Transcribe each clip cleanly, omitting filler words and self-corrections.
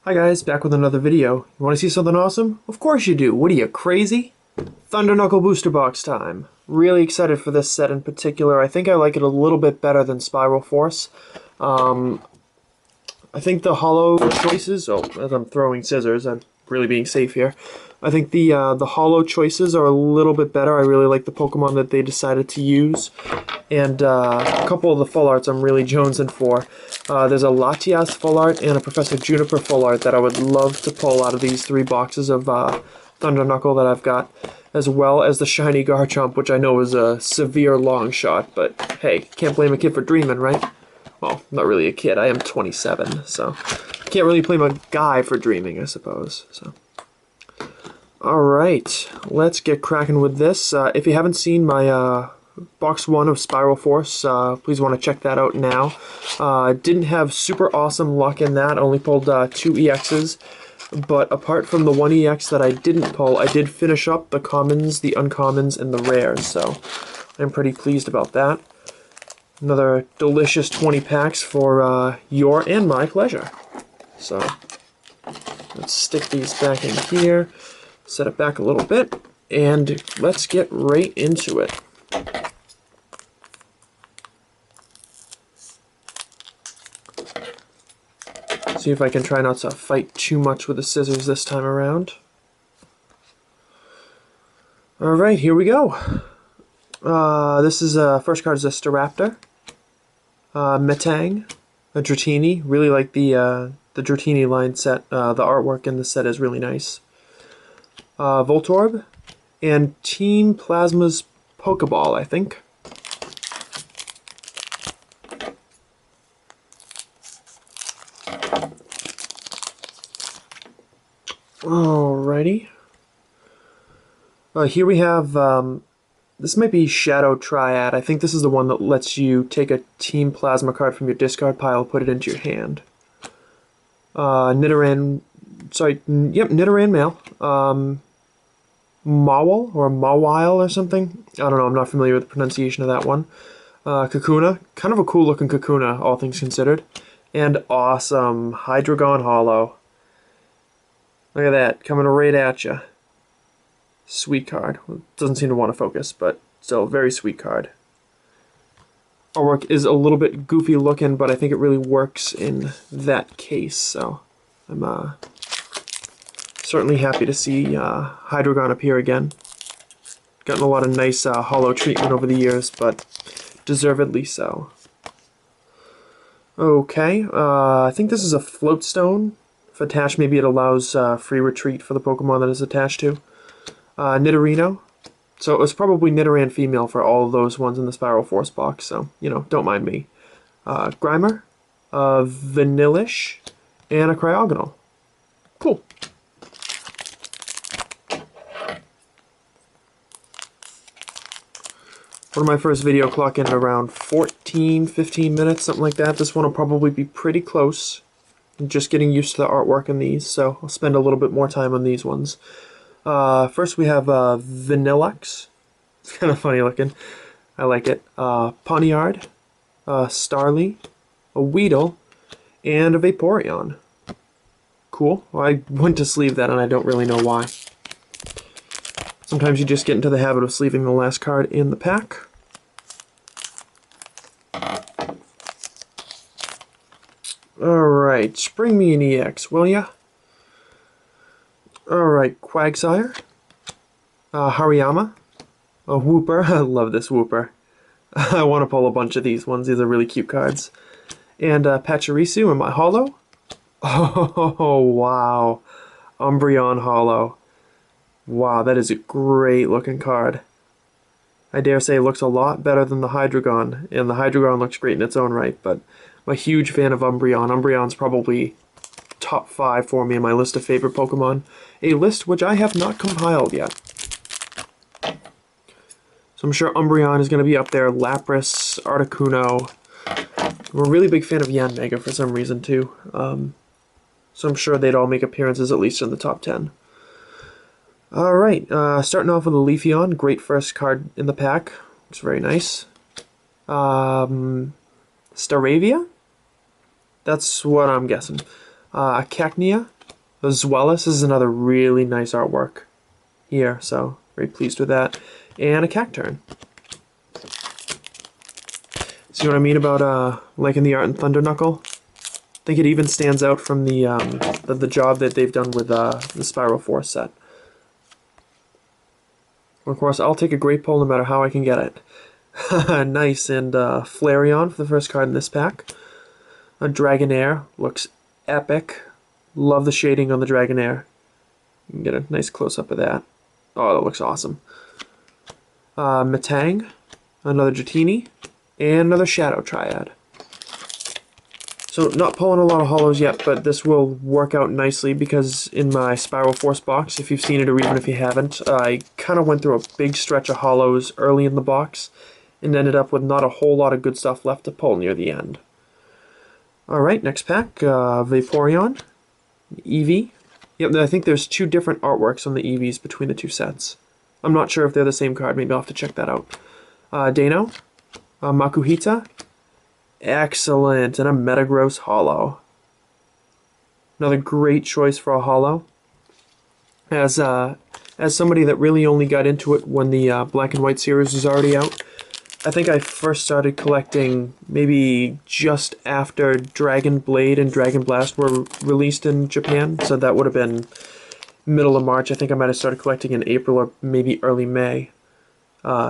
Hi guys, back with another video. You want to see something awesome? Of course you do. What are you, crazy? Thunder Knuckle booster box time. Really excited for this set in particular. I think I like it a little bit better than Spiral Force. I think the holo choices, as I'm throwing scissors, I'm really being safe here. I think the holo choices are a little bit better. I really like the Pokemon that they decided to use. And a couple of the full arts I'm really jonesing for. There's a Latias full art and a Professor Juniper full art that I would love to pull out of these three boxes of Thunder Knuckle that I've got, as well as the shiny Garchomp, which I know is a severe long shot, but hey, can't blame a kid for dreaming, right? Well, not really a kid, I am 27, so can't really blame a guy for dreaming, I suppose. So, alright, let's get cracking with this. If you haven't seen my Box 1 of Spiral Force, please want to check that out now. Didn't have super awesome luck in that, only pulled 2 EXs, but apart from the 1 EX that I didn't pull, I did finish up the commons, the uncommons, and the rares, so I'm pretty pleased about that. Another delicious 20 packs for your and my pleasure. So, let's stick these back in here, set it back a little bit, and let's get right into it. See if I can try not to fight too much with the scissors this time around. Alright, here we go. This is first card is a Staraptor, Metang, a Dratini. Really like the Dratini line set. The artwork in the set is really nice. Voltorb, and Team Plasma's Pokeball, I think. Alrighty. Here we have, this might be Shadow Triad. I think this is the one that lets you take a Team Plasma card from your discard pile and put it into your hand. Nidoran male. Mawile or Mawile or something. I don't know, I'm not familiar with the pronunciation of that one. Kakuna, kind of a cool looking Kakuna, all things considered. And awesome, Hydreigon Holo. Look at that, coming right at you. Sweet card. Well, doesn't seem to want to focus, but still, very sweet card. Artwork is a little bit goofy looking, but I think it really works in that case, so I'm certainly happy to see Hydreigon appear again. Gotten a lot of nice holo treatment over the years, but deservedly so. Okay, I think this is a Float Stone. If attached, maybe it allows free retreat for the Pokemon that is attached to. Nidorino. So it was probably Nidoran female for all of those ones in the Spiral Force box, so, you know, don't mind me. Grimer, Vanillish, and a Cryogonal. Cool. For my first video, clock in around 14-15 minutes, something like that. This one will probably be pretty close. I'm just getting used to the artwork in these, so I'll spend a little bit more time on these ones. First we have Vanilluxe. It's kind of funny looking. I like it. Pawniard, Starly, a Weedle, and a Vaporeon. Cool. Well, I went to sleeve that and I don't really know why. Sometimes you just get into the habit of sleeving the last card in the pack. Alright, bring me an EX, will ya? Alright, Quagsire, Hariyama, a Wooper. I love this Wooper. I want to pull a bunch of these ones. These are really cute cards. And Pachirisu in my holo. Oh, wow. Umbreon holo. Wow, that is a great looking card. I dare say it looks a lot better than the Hydreigon, and the Hydreigon looks great in its own right, but I'm a huge fan of Umbreon. Umbreon's probably top 5 for me in my list of favorite Pokemon. A list which I have not compiled yet. So I'm sure Umbreon is going to be up there. Lapras, Articuno. I'm a really big fan of Yanmega for some reason too. So I'm sure they'd all make appearances at least in the top 10. Alright, starting off with a Leafeon. Great first card in the pack. It's very nice. Staravia? That's what I'm guessing. Cacnea, As well as this is another really nice artwork here, so very pleased with that. And a Cacturn. See what I mean about liking the art in Thunder Knuckle? I think it even stands out from the job that they've done with the Spiral Force set. Of course, I'll take a Great Pull no matter how I can get it. Nice, and Flareon for the first card in this pack. A Dragonair, looks epic. Love the shading on the Dragonair. You can get a nice close-up of that. Oh, that looks awesome. Metang, another Dratini, and another Shadow Triad. So not pulling a lot of holos yet, but this will work out nicely because in my Spiral Force box, if you've seen it or even if you haven't, I kind of went through a big stretch of holos early in the box and ended up with not a whole lot of good stuff left to pull near the end. Alright, next pack, Vaporeon, Eevee. Yep, I think there's two different artworks on the Eevees between the two sets. I'm not sure if they're the same card, maybe I'll have to check that out. Dano, Makuhita, excellent, and a Metagross holo. Another great choice for a holo. As somebody that really only got into it when the Black and White series was already out, I think I first started collecting maybe just after Dragon Blade and Dragon Blast were released in Japan, so that would have been middle of March. I think I might have started collecting in April or maybe early May.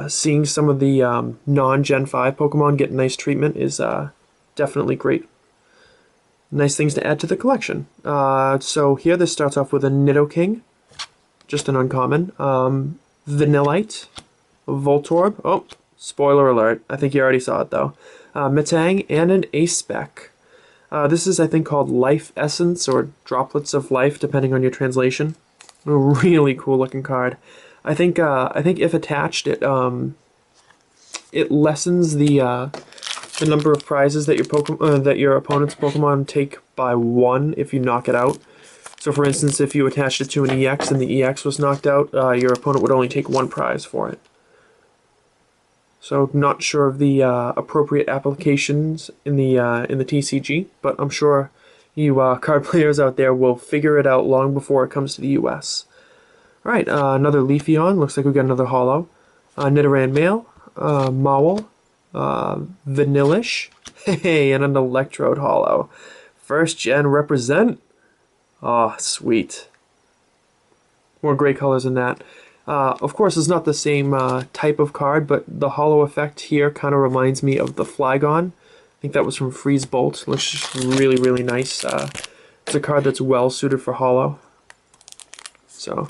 Seeing some of the non-Gen 5 Pokemon get nice treatment is definitely great. Nice things to add to the collection. So here this starts off with a Nidoking, just an uncommon, Vanillite, Voltorb, oh, spoiler alert, I think you already saw it though, Metang, and an Ace-Spec. This is, I think, called Life Essence or Droplets of Life, depending on your translation. A really cool looking card. I think if attached, it lessens the number of prizes that your opponent's Pokemon take by 1 if you knock it out. So, for instance, if you attached it to an EX and the EX was knocked out, your opponent would only take 1 prize for it. So, not sure of the appropriate applications in the TCG, but I'm sure you card players out there will figure it out long before it comes to the US. Alright, another Leafeon. Looks like we got another holo. Nidoran Male, Maul, Vanillish, hey, and an Electrode holo. First gen represent. Oh, sweet. More great colors in that. Of course, it's not the same type of card, but the holo effect here kind of reminds me of the Flygon. I think that was from Freeze Bolt. Looks just really, really nice. It's a card that's well suited for holo. So,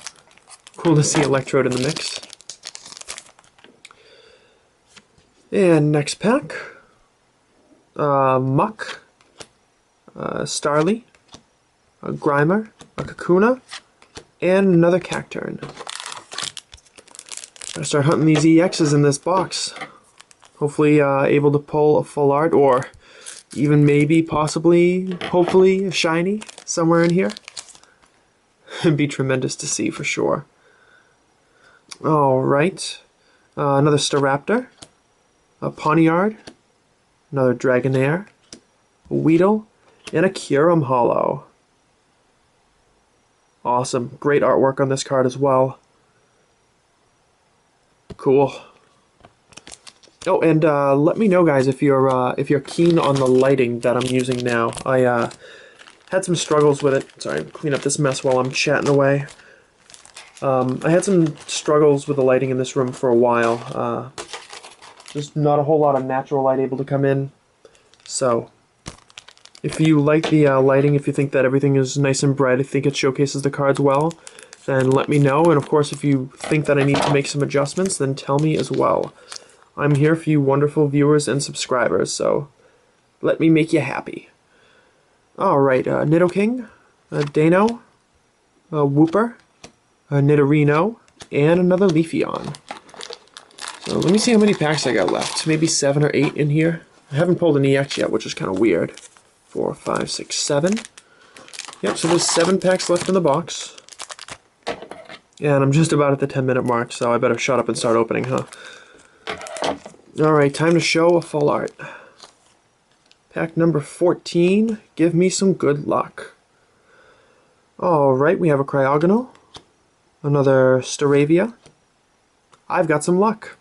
cool to see Electrode in the mix. And next pack. Muck, Starly, a Grimer, a Kakuna, and another Cacturn. Gotta start hunting these EXs in this box. Hopefully able to pull a full art, or even maybe, possibly, hopefully, a shiny somewhere in here. It'd be tremendous to see for sure. Alright. Another Staraptor, a Pawniard, another Dragonair, a Weedle, and a Kyurem holo. Awesome. Great artwork on this card as well. Cool. Oh, and let me know, guys, if you're keen on the lighting that I'm using now. I had some struggles with it. Sorry, clean up this mess while I'm chatting away. I had some struggles with the lighting in this room for a while. There's not a whole lot of natural light able to come in. So, if you like the lighting, if you think that everything is nice and bright, I think it showcases the cards well, then let me know. And of course, if you think that I need to make some adjustments, then tell me as well. I'm here for you wonderful viewers and subscribers, so let me make you happy. Alright, Nidoking, Dano, Wooper, Nidorino, and another Leafeon. So let me see how many packs I got left. Maybe 7 or 8 in here. I haven't pulled an EX yet, which is kind of weird. 4, 5, 6, 7. Yep, so there's 7 packs left in the box. And I'm just about at the 10-minute mark, so I better shut up and start opening, huh? Alright, time to show a full art. Pack number 14, give me some good luck. Alright, we have a Cryogonal, another Staravia. I've got some luck.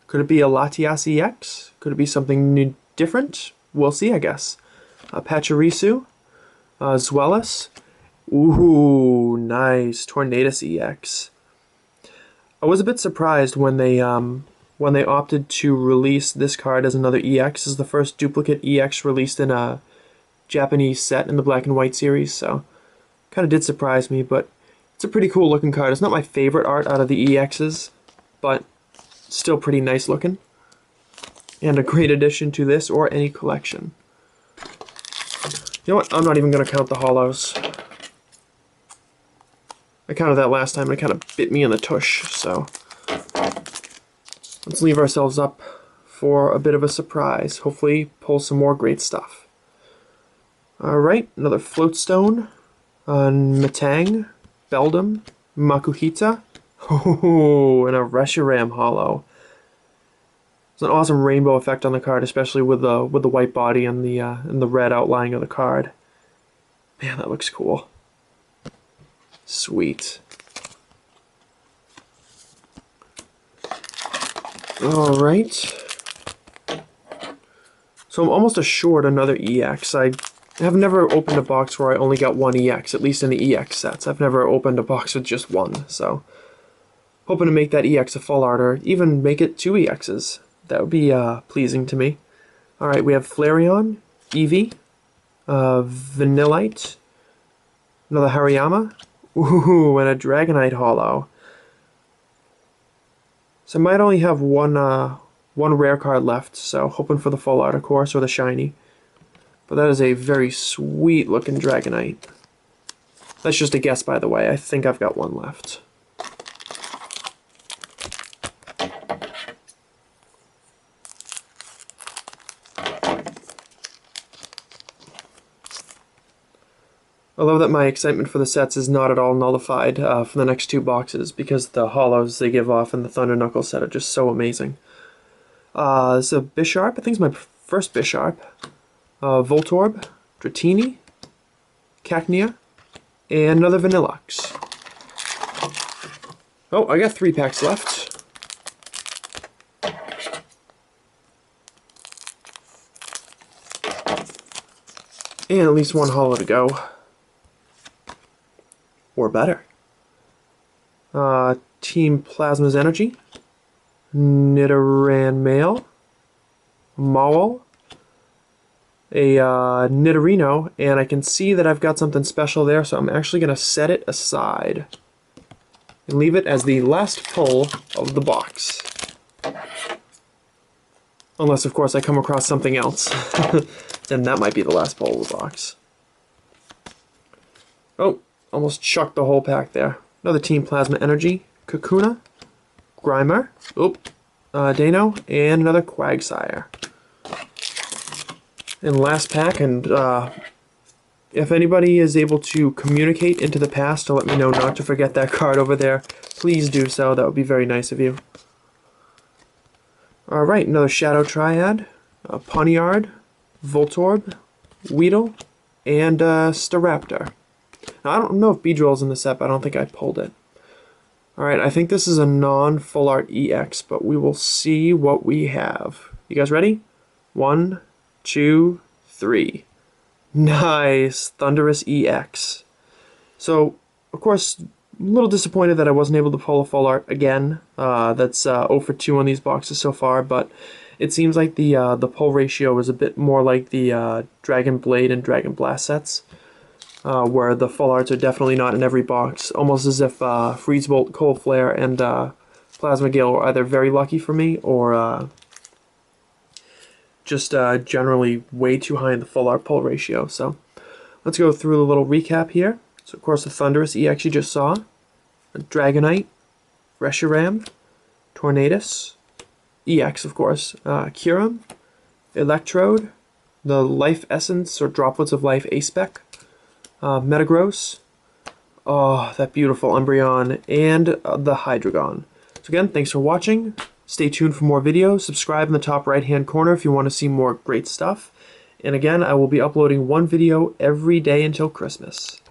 Could it be a Latias EX? Could it be something new, different? We'll see, I guess. Pachirisu, Zweilous. Ooh, nice. Tornadus EX. I was a bit surprised when they opted to release this card as another EX. This is the first duplicate EX released in a Japanese set in the Black and White series, so kind of did surprise me, but it's a pretty cool looking card. It's not my favorite art out of the EXs, but still pretty nice looking. And a great addition to this or any collection. You know what? I'm not even going to count the holos. I counted that last time and it kind of bit me in the tush, so let's leave ourselves up for a bit of a surprise. Hopefully pull some more great stuff. Alright, another Floatstone, Metang, Beldum, Makuhita, and a Reshiram holo. It's an awesome rainbow effect on the card, especially with the white body and the red outlining of the card. Man, that looks cool. Sweet. Alright. So I'm almost assured another EX. I have never opened a box where I only got one EX, at least in the EX sets. I've never opened a box with just one, so hoping to make that EX a full art, or even make it 2 EXs. That would be pleasing to me. Alright, we have Flareon, Eevee, Vanillite, another Hariyama, ooh, and a Dragonite holo. So I might only have one rare card left, so hoping for the full art, of course, or the shiny. But that is a very sweet looking Dragonite. That's just a guess, by the way. I think I've got one left. I love that my excitement for the sets is not at all nullified for the next 2 boxes, because the holos they give off in the Thunder Knuckle set are just so amazing. This is a Bisharp. I think it's my first Bisharp. Voltorb, Dratini, Cacnea, and another Vanilluxe. Oh, I got 3 packs left. And at least one holo to go. Or better. Team Plasma's Energy, Nidoran Male, Mawile, a Nidorino, and I can see that I've got something special there, so I'm actually going to set it aside and leave it as the last pull of the box. Unless, of course, I come across something else. Then that might be the last pull of the box. Oh, almost chucked the whole pack there. Another Team Plasma Energy, Kakuna, Grimer, Dano, and another Quagsire. And last pack, and if anybody is able to communicate into the past to let me know not to forget that card over there, please do so. That would be very nice of you. Alright, another Shadow Triad, Pawniard, Voltorb, Weedle, and Staraptor. Now, I don't know if Beedrill's in the set, but I don't think I pulled it. Alright, I think this is a non-full art EX, but we will see what we have. You guys ready? 1, 2, 3. Nice! Thundurus EX. So, of course, a little disappointed that I wasn't able to pull a full art again. That's 0 for 2 on these boxes so far, but it seems like the pull ratio is a bit more like the Dragon Blade and Dragon Blast sets, where the full arts are definitely not in every box, almost as if Freeze Bolt, Cold Flare, and Plasma Gale were either very lucky for me, or just generally way too high in the full art pull ratio. So let's go through a little recap here. So of course the Thundurus EX you just saw, a Dragonite, Reshiram, Tornadus, EX of course, Kyurem, Electrode, the Life Essence or Droplets of Life A-Spec, Metagross, oh that beautiful Umbreon, and the Hydreigon. So again, thanks for watching. Stay tuned for more videos. Subscribe in the top right hand corner if you want to see more great stuff. And again, I will be uploading one video every day until Christmas.